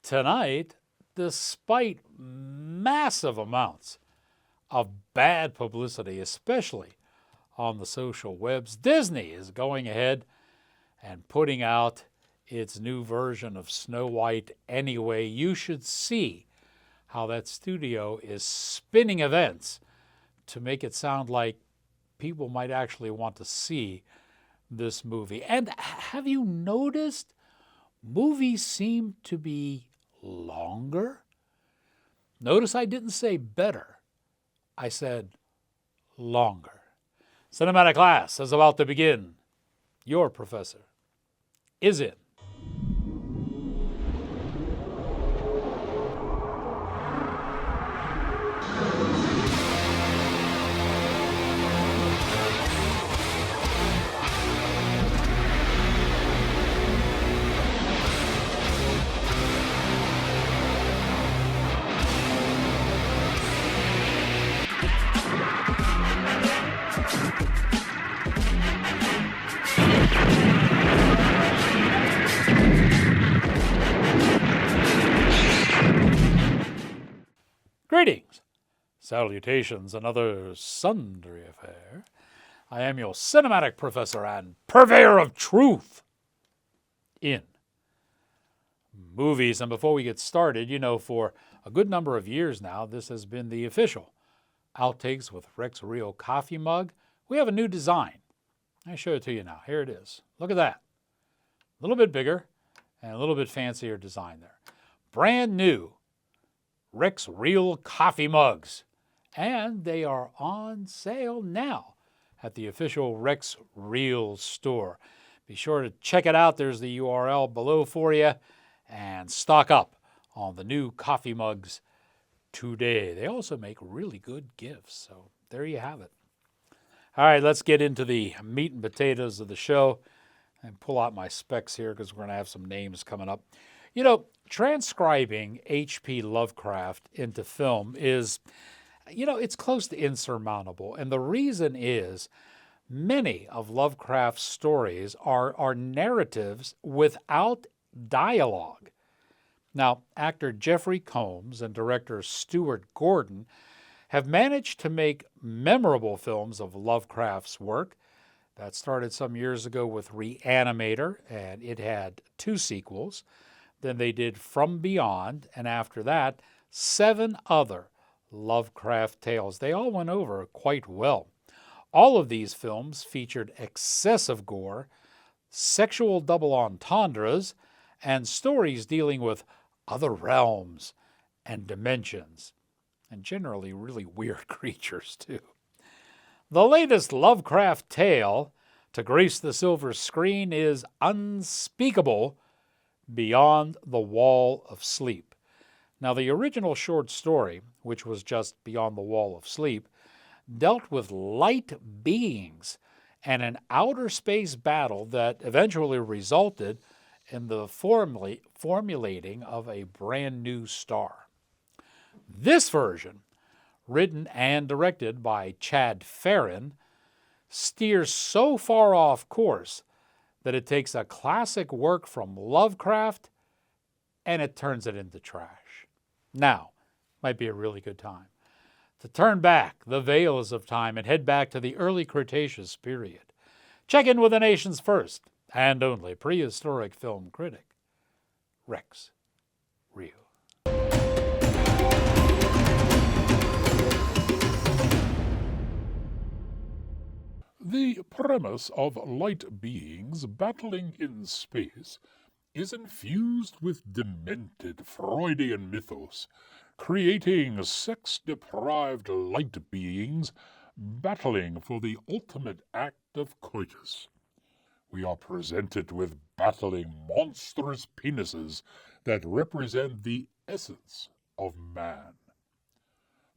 Tonight, despite massive amounts of bad publicity, especially on the social webs, Disney is going ahead and putting out its new version of Snow White anyway. You should see how that studio is spinning events to make it sound like people might actually want to see this movie. And have you noticed movies seem to be longer? Notice I didn't say better. I said longer. Cinematic class is about to begin. Your professor is in. Greetings, salutations, and other sundry affair. I am your cinematic professor and purveyor of truth in movies. And before we get started, for a good number of years now, this has been the official Outtakes with Rex Real coffee mug. We have a new design. I show it to you now. Here it is. Look at that. A little bit bigger and a little bit fancier design there. Brand new Rex Real coffee mugs. And they are on sale now at the official Rex Real store. Be sure to check it out. There's the URL below for you. And stock up on the new coffee mugs today. They also make really good gifts. So there you have it. All right, let's get into the meat and potatoes of the show and pull out my specs here because we're going to have some names coming up. Transcribing H.P. Lovecraft into film is, it's close to insurmountable. And the reason is many of Lovecraft's stories are narratives without dialogue. Now, actor Jeffrey Combs and director Stuart Gordon have managed to make memorable films of Lovecraft's work. That started some years ago with Reanimator, and it had 2 sequels. Then they did From Beyond, and after that, 7 other Lovecraft tales. They all went over quite well. All of these films featured excessive gore, sexual double entendres, and stories dealing with other realms and dimensions, and generally really weird creatures, too. The latest Lovecraft tale to grace the silver screen is Unspeakable Beyond the Wall of Sleep. Now, the original short story, which was just Beyond the Wall of Sleep, dealt with light beings and an outer space battle that eventually resulted in the formulating of a brand new star. This version, written and directed by Chad Farren, steers so far off course that it takes a classic work from Lovecraft and it turns it into trash. Now, might be a really good time to turn back the veils of time and head back to the early Cretaceous period. Check in with the nation's first and only prehistoric film critic, Rex Real. The premise of light beings battling in space is infused with demented Freudian mythos, creating sex-deprived light beings battling for the ultimate act of coitus. We are presented with battling monstrous penises that represent the essence of man.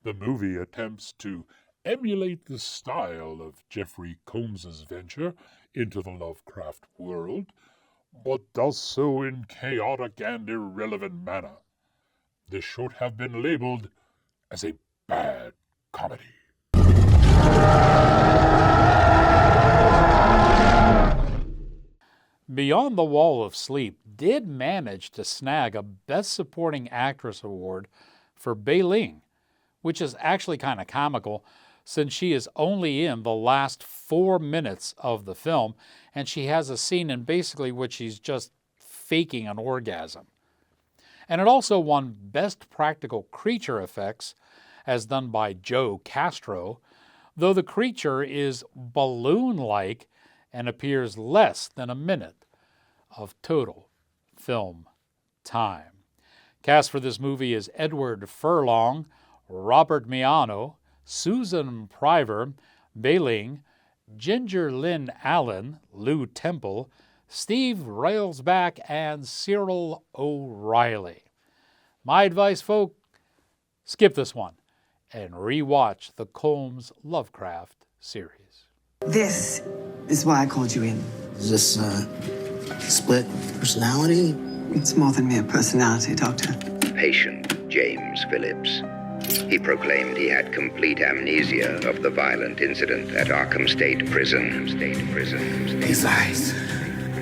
The movie attempts to emulate the style of Jeffrey Combs's venture into the Lovecraft world, but does so in chaotic and irrelevant manner. This should have been labeled as a bad comedy. Beyond the Wall of Sleep did manage to snag a Best Supporting Actress award for Bei Ling, which is actually kind of comical since she is only in the last 4 minutes of the film, and she has a scene in basically which she's just faking an orgasm. And it also won Best Practical Creature Effects, as done by Joe Castro, though the creature is balloon-like and appears less than a minute of total film time. Cast for this movie is Edward Furlong, Robert Miano, Susan Priver, Bei Ling, Ginger Lynn Allen, Lou Temple, Steve Railsback, and Cyril O'Reilly. My advice, folk, skip this one and rewatch the Combs Lovecraft series. This is why I called you in. Is this split personality? It's more than mere personality, Doctor. Patient James Phillips. He proclaimed he had complete amnesia of the violent incident at Arkham State Prison. His eyes,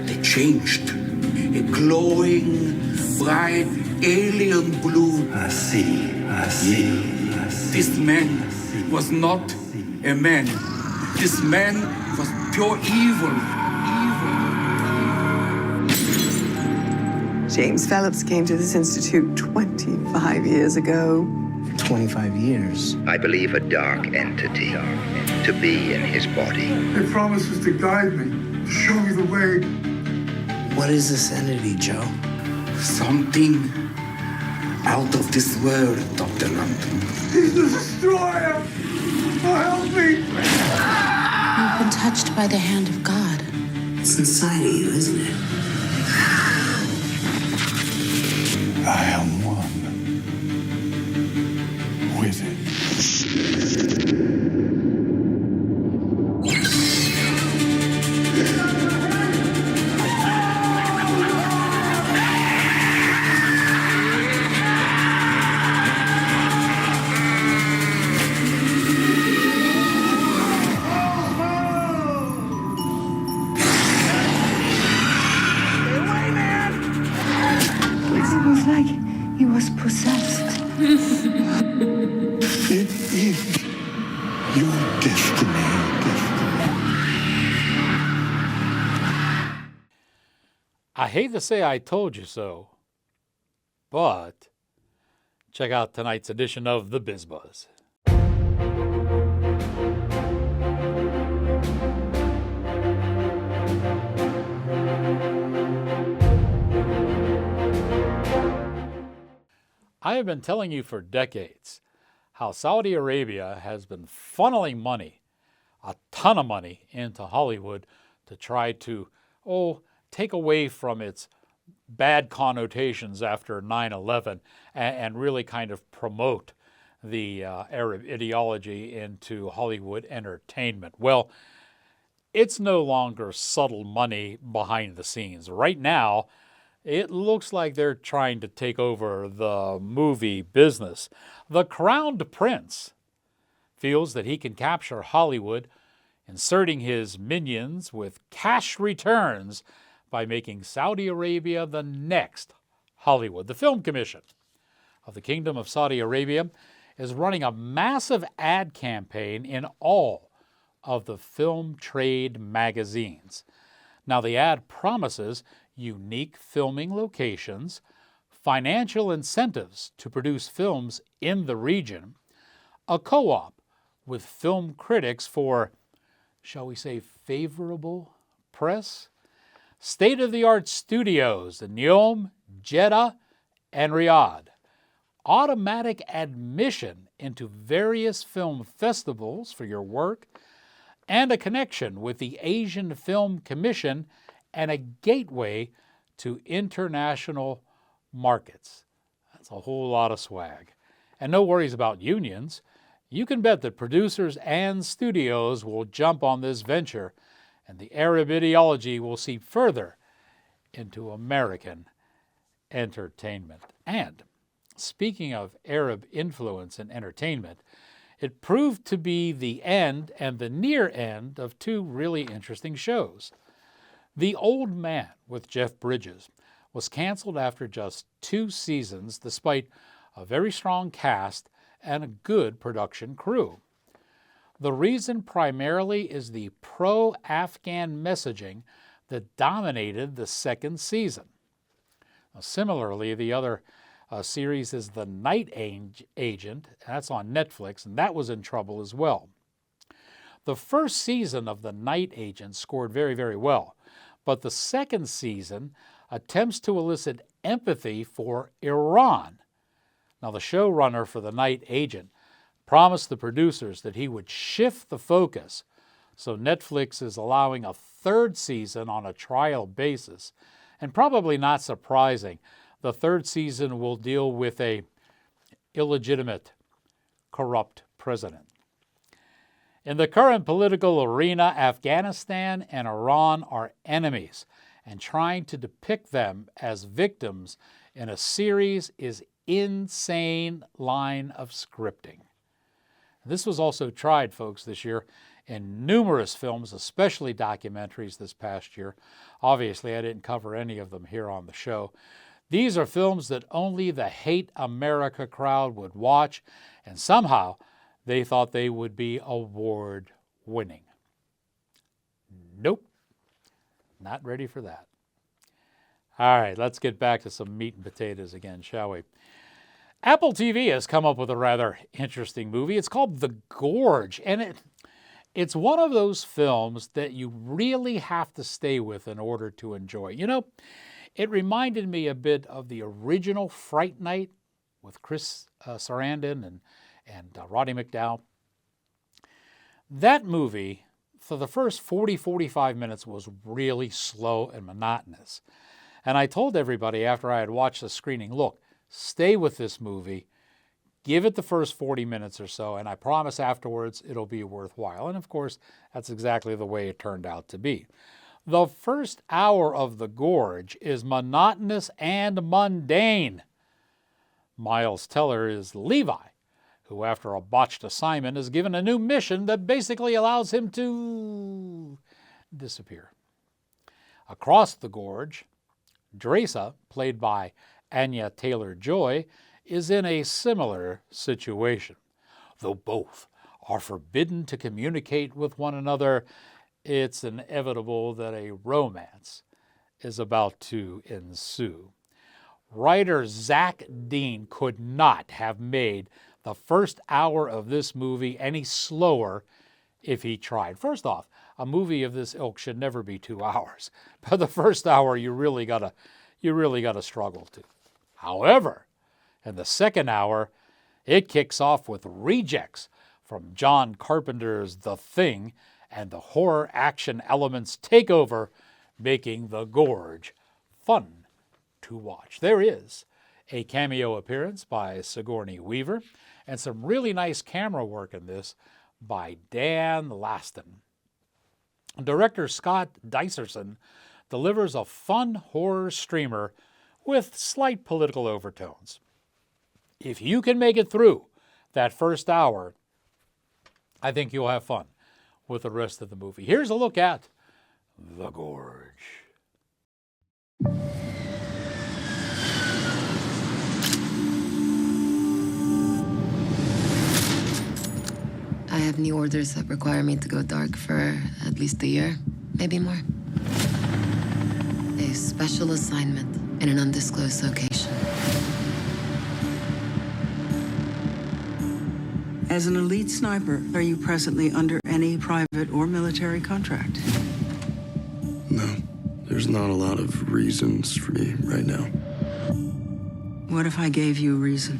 they changed. A glowing, bright, alien blue. I see. This man was not a man. This man was pure evil. James Phillips came to this institute 25 years ago. 25 years. I believe a dark entity to be in his body. It promises to guide me, to show me the way. What is this entity, Joe? Something out of this world, Dr. London. He's the destroyer! Oh, help me! You've been touched by the hand of God. It's inside of you, isn't it? I am one with it. It was like he was possessed. It is your destiny. I hate to say I told you so, but check out tonight's edition of The Biz Buzz. I have been telling you for decades how Saudi Arabia has been funneling money, a ton of money, into Hollywood to try to, take away from its bad connotations after 9/11 and really kind of promote the Arab ideology into Hollywood entertainment. Well, it's no longer subtle money behind the scenes. Right now, it looks like they're trying to take over the movie business. The Crowned Prince feels that he can capture Hollywood, inserting his minions with cash returns by making Saudi Arabia the next Hollywood. The Film Commission of the Kingdom of Saudi Arabia is running a massive ad campaign in all of the film trade magazines. Now, the ad promises unique filming locations, financial incentives to produce films in the region, a co-op with film critics for, shall we say, favorable press, state-of-the-art studios in Neom, Jeddah, and Riyadh, automatic admission into various film festivals for your work, and a connection with the Asian Film Commission and a gateway to international markets. That's a whole lot of swag. And no worries about unions. You can bet that producers and studios will jump on this venture, and the Arab ideology will seep further into American entertainment. And speaking of Arab influence in entertainment, it proved to be the end and the near end of two really interesting shows. The Old Man with Jeff Bridges was canceled after just 2 seasons despite a very strong cast and a good production crew. The reason primarily is the pro-Afghan messaging that dominated the second season. Now, similarly, the other series is The Night Agent, that's on Netflix, and that was in trouble as well. The first season of The Night Agent scored very, very well, but the second season attempts to elicit empathy for Iran. Now, the showrunner for The Night Agent promised the producers that he would shift the focus, so Netflix is allowing a third season on a trial basis. And probably not surprising, the third season will deal with a illegitimate, corrupt president. In the current political arena, Afghanistan and Iran are enemies, and trying to depict them as victims in a series is insane line of scripting. This was also tried, folks, this year in numerous films, especially documentaries this past year. Obviously, I didn't cover any of them here on the show. These are films that only the Hate America crowd would watch, and somehow they thought they would be award-winning. Nope, not ready for that. All right, let's get back to some meat and potatoes again, shall we? Apple TV has come up with a rather interesting movie. It's called The Gorge, and it's one of those films that you really have to stay with in order to enjoy. You know, it reminded me a bit of the original Fright Night with Chris Sarandon and Roddy McDowall. That movie, for the first 40-45 minutes, was really slow and monotonous. And I told everybody after I had watched the screening, look, stay with this movie, give it the first 40 minutes or so, and I promise afterwards it'll be worthwhile. And of course, that's exactly the way it turned out to be. The first hour of The Gorge is monotonous and mundane. Miles Teller is Levi, who after a botched assignment is given a new mission that basically allows him to disappear. Across the gorge, Dresa, played by Anya Taylor-Joy, is in a similar situation. Though both are forbidden to communicate with one another, it's inevitable that a romance is about to ensue. Writer Zach Dean could not have made the first hour of this movie any slower if he tried. First off, a movie of this ilk should never be 2 hours, but the first hour you really gotta struggle to. However, in the second hour, it kicks off with rejects from John Carpenter's The Thing, and the horror action elements take over, making The Gorge fun to watch. There is a cameo appearance by Sigourney Weaver, and some really nice camera work in this by Dan Laston. Director Scott Diserson delivers a fun horror streamer with slight political overtones. If you can make it through that first hour, I think you'll have fun with the rest of the movie. Here's a look at The Gorge. I have new orders that require me to go dark for at least a year, maybe more. A special assignment in an undisclosed location. As an elite sniper, are you presently under any private or military contract? No, there's not a lot of reasons for me right now. What if I gave you a reason?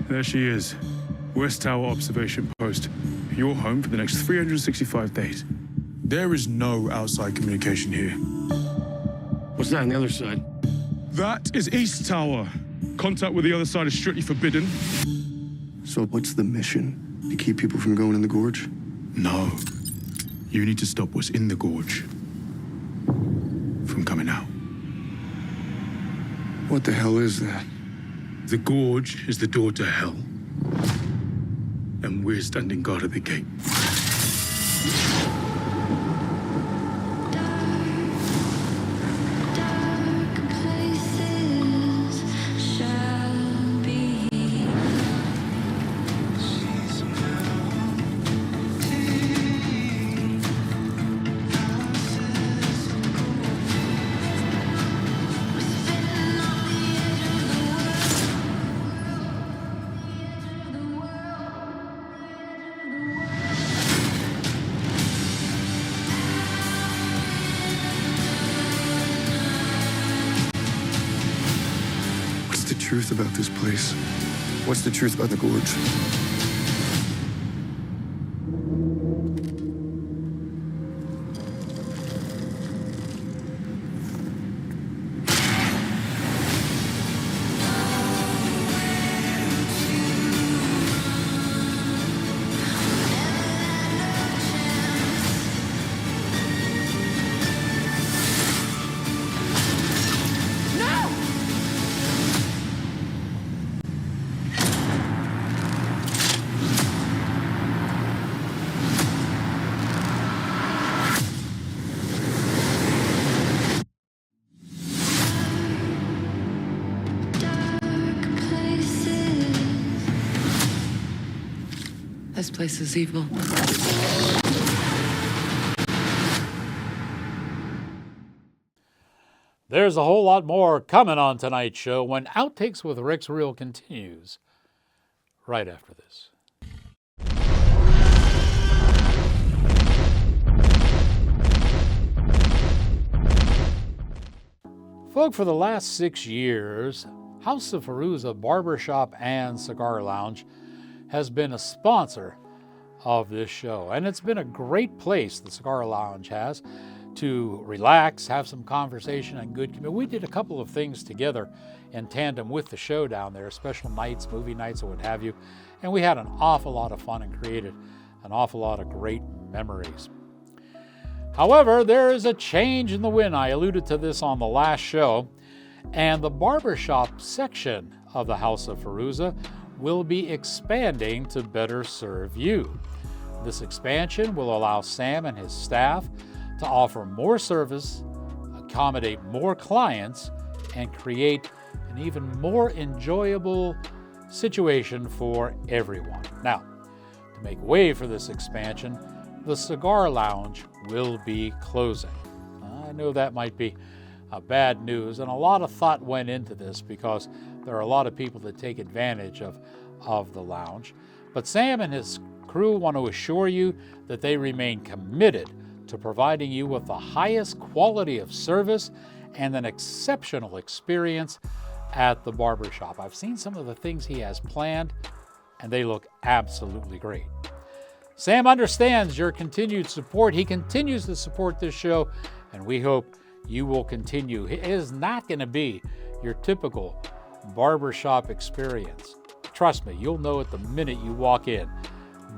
There she is. West Tower Observation Post. Your home for the next 365 days. There is no outside communication here. What's that on the other side? That is East Tower. Contact with the other side is strictly forbidden. So what's the mission? To keep people from going in the gorge? No. You need to stop what's in the gorge from coming out. What the hell is that? The gorge is the door to hell. And we're standing guard at the gate. What's the truth about this place? What's the truth about the gorge? This place is evil. There's a whole lot more coming on tonight's show when Outtakes with Rick's Reel continues right after this. Folk, for the last 6 years, House of Fairuza Barbershop and Cigar Lounge has been a sponsor of this show. And it's been a great place, the Cigar Lounge has, to relax, have some conversation, and good community. We did a couple of things together in tandem with the show down there, special nights, movie nights, or what have you. And we had an awful lot of fun and created an awful lot of great memories. However, there is a change in the wind. I alluded to this on the last show. And the barbershop section of the House of Fairuza will be expanding to better serve you. This expansion will allow Sam and his staff to offer more service, accommodate more clients, and create an even more enjoyable situation for everyone. Now, to make way for this expansion, the Cigar Lounge will be closing. I know that might be bad news, and a lot of thought went into this because there are a lot of people that take advantage of the lounge. But Sam and his crew want to assure you that they remain committed to providing you with the highest quality of service and an exceptional experience at the barbershop. I've seen some of the things he has planned, and they look absolutely great. Sam understands your continued support. He continues to support this show, and we hope you will continue. It is not going to be your typical barbershop experience. Trust me, you'll know it the minute you walk in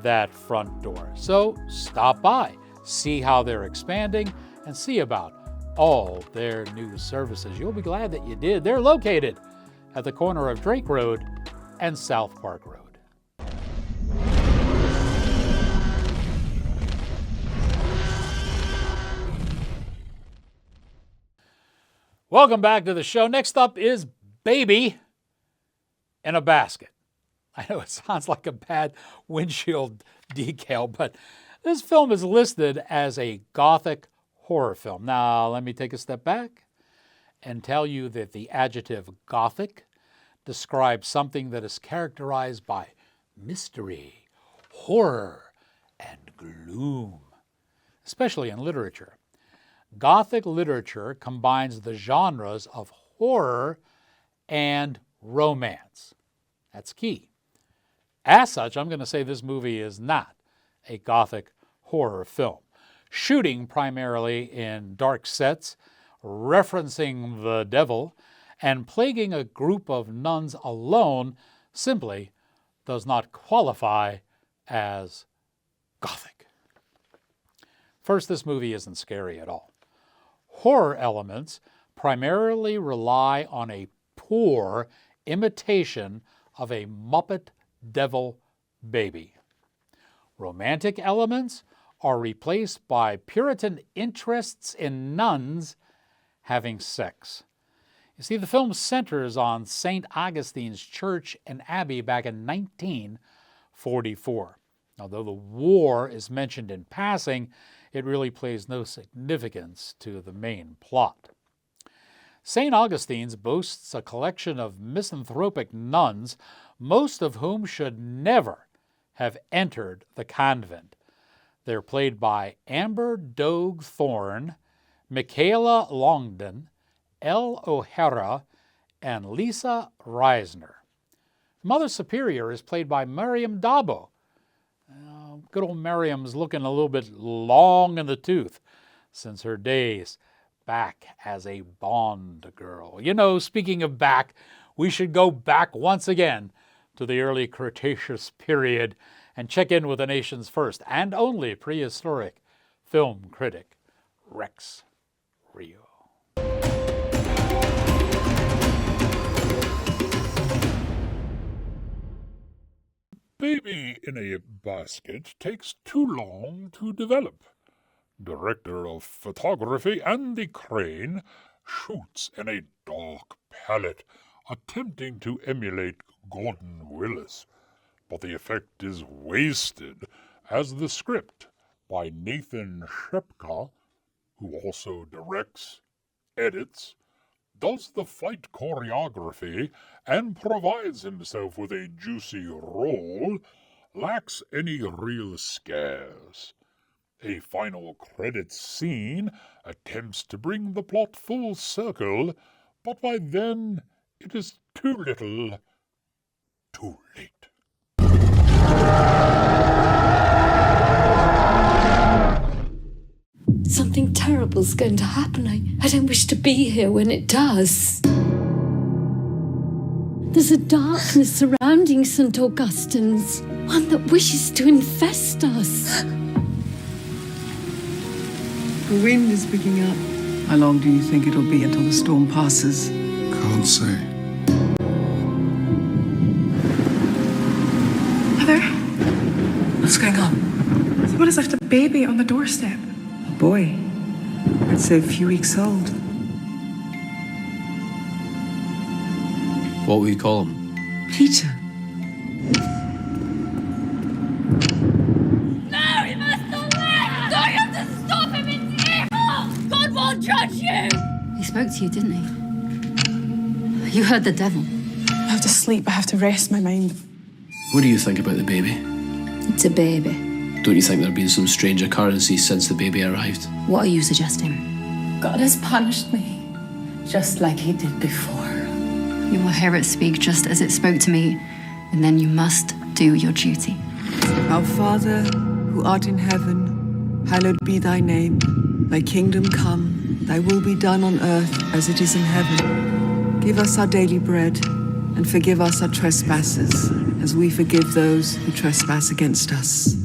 that front door. So stop by, see how they're expanding, and see about all their new services. You'll be glad that you did. They're located at the corner of Drake Road and South Park Road. Welcome back to the show. Next up is Baby in a Basket. I know it sounds like a bad windshield decal, but this film is listed as a gothic horror film. Now, let me take a step back and tell you that the adjective gothic describes something that is characterized by mystery, horror, and gloom, especially in literature. Gothic literature combines the genres of horror and romance. That's key. As such, I'm going to say this movie is not a gothic horror film. Shooting primarily in dark sets, referencing the devil, and plaguing a group of nuns alone simply does not qualify as gothic. First, this movie isn't scary at all. Horror elements primarily rely on a poor imitation of a Muppet devil baby. Romantic elements are replaced by Puritan interests in nuns having sex. You see, the film centers on St. Augustine's Church and Abbey back in 1944. Although the war is mentioned in passing, it really plays no significance to the main plot. St. Augustine's boasts a collection of misanthropic nuns, most of whom should never have entered the convent. They're played by Amber Dogue Thorne, Michaela Longden, Elle O'Hara, and Lisa Reisner. Mother Superior is played by Miriam Dabo. Good old Miriam's looking a little bit long in the tooth since her days back as a Bond girl. You know, speaking of back, we should go back once again to the early Cretaceous period and check in with the nation's first and only prehistoric film critic, Rex Rio. Baby in a Basket takes too long to develop. Director of photography Andy Crane shoots in a dark palette, attempting to emulate Gordon Willis, but the effect is wasted as the script by Nathan Shepka, who also directs, edits, does the fight choreography, and provides himself with a juicy role, lacks any real scares. A final credits scene attempts to bring the plot full circle, but by then it is too little, too late. Something terrible's going to happen. I don't wish to be here when it does. There's a darkness surrounding St. Augustine's, one that wishes to infest us. The wind is picking up. How long do you think it'll be until the storm passes? Can't say. Mother, What's going on? someone has left a baby on the doorstep. A boy. I'd say a few weeks old. What will you call him? Peter. No, he must not live! Don't you have to stop him? It's evil! God won't judge you! He spoke to you, didn't he? You heard the devil. I have to sleep. I have to rest my mind. What do you think about the baby? It's a baby. Don't you think there have been some strange occurrences since the baby arrived? What are you suggesting? God has punished me, just like he did before. You will hear it speak just as it spoke to me, and then you must do your duty. Our Father, who art in heaven, hallowed be thy name. Thy kingdom come, thy will be done on earth as it is in heaven. Give us our daily bread, and forgive us our trespasses, as we forgive those who trespass against us.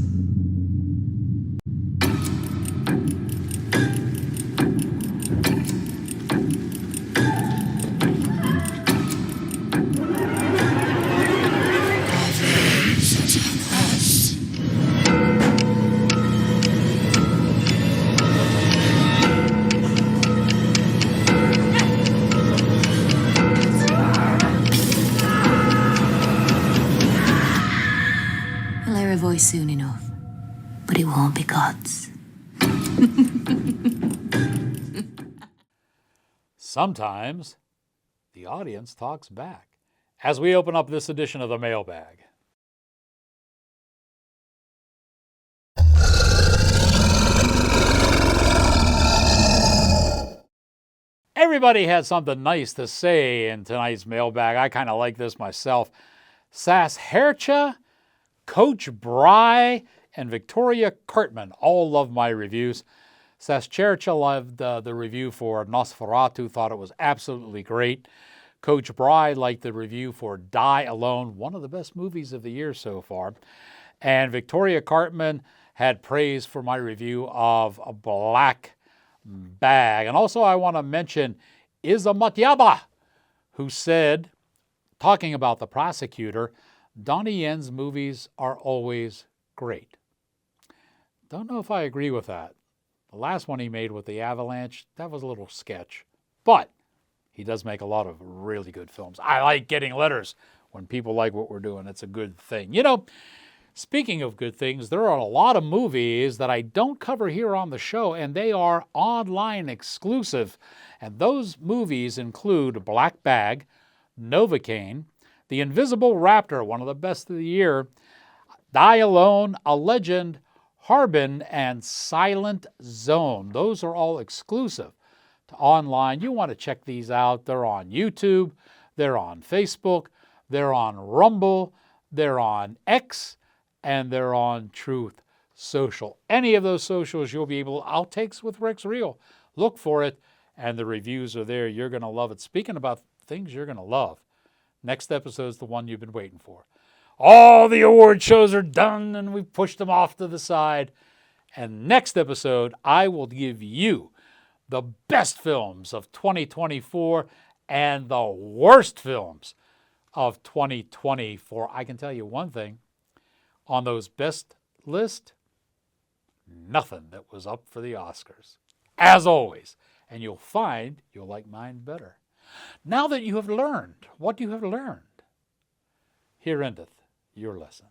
Soon enough, but it won't be God's. Sometimes the audience talks back as we open up this edition of the Mailbag. Everybody had something nice to say in tonight's Mailbag. I kind of like this myself. Sas Hercha, Coach Bry, and Victoria Cartman all love my reviews. Saschercha loved the review for Nosferatu, thought it was absolutely great. Coach Bry liked the review for Die Alone, one of the best movies of the year so far. And Victoria Cartman had praise for my review of A Black Bag. And also I want to mention Iza Matyaba, who said, talking about the prosecutor, Donnie Yen's movies are always great. Don't know if I agree with that. The last one he made with the Avalanche, that was a little sketch. But he does make a lot of really good films. I like getting letters when people like what we're doing. It's a good thing. You know, speaking of good things, there are a lot of movies that I don't cover here on the show, and they are online exclusive. And those movies include Black Bag, Novocaine, The Invisible Raptor, one of the best of the year, Die Alone, A Legend, Harbin, and Silent Zone. Those are all exclusive to online. You want to check these out. They're on YouTube, they're on Facebook, they're on Rumble, they're on X, and they're on Truth Social. Any of those socials, you'll be able to, Outtakes with Rex Real. Look for it, and the reviews are there. You're going to love it. Speaking about things you're going to love, next episode is the one you've been waiting for. All the award shows are done, and we've pushed them off to the side. And next episode, I will give you the best films of 2024 and the worst films of 2024. I can tell you one thing. On those best list, nothing that was up for the Oscars. As always. And you'll find you'll like mine better. Now that you have learned what you have learned, here endeth your lesson.